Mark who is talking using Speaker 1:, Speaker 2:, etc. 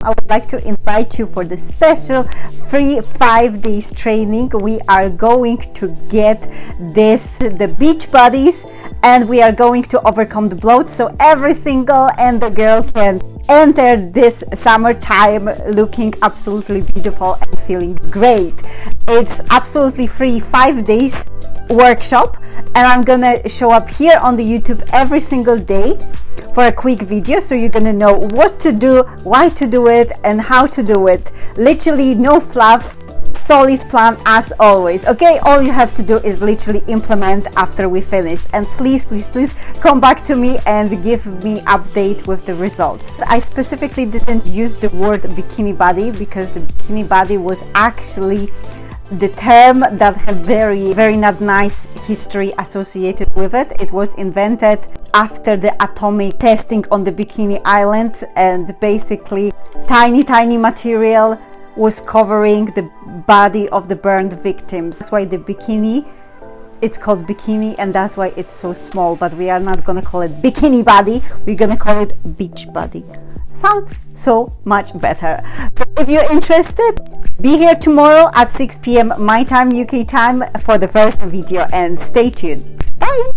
Speaker 1: I would like to invite you for the special free 5 days training. We are going to get the beach bodies, and we are going to overcome the bloat, so every single endo girl can enter this summertime looking absolutely beautiful and feeling great. It's absolutely free 5 days workshop, and I'm gonna show up here on the YouTube every single day for a quick video, so you're gonna know what to do, why to do it, and how to do it. Literally no fluff, solid plan as always. Okay, all you have to do is literally implement after we finish, and please come back to me and give me update with the result. I specifically didn't use the word bikini body because the bikini body was actually the term that had very not nice history associated with it. It was invented after the atomic testing on the Bikini Island, and basically tiny material was covering the body of the burned victims. That's why the bikini, it's called bikini, and that's why it's so small. But we are not gonna call it bikini body, we're gonna call it beach body. Sounds so much better. So if you're interested, be here tomorrow at 6 p.m. my time, UK time, for the first video, and stay tuned. Bye.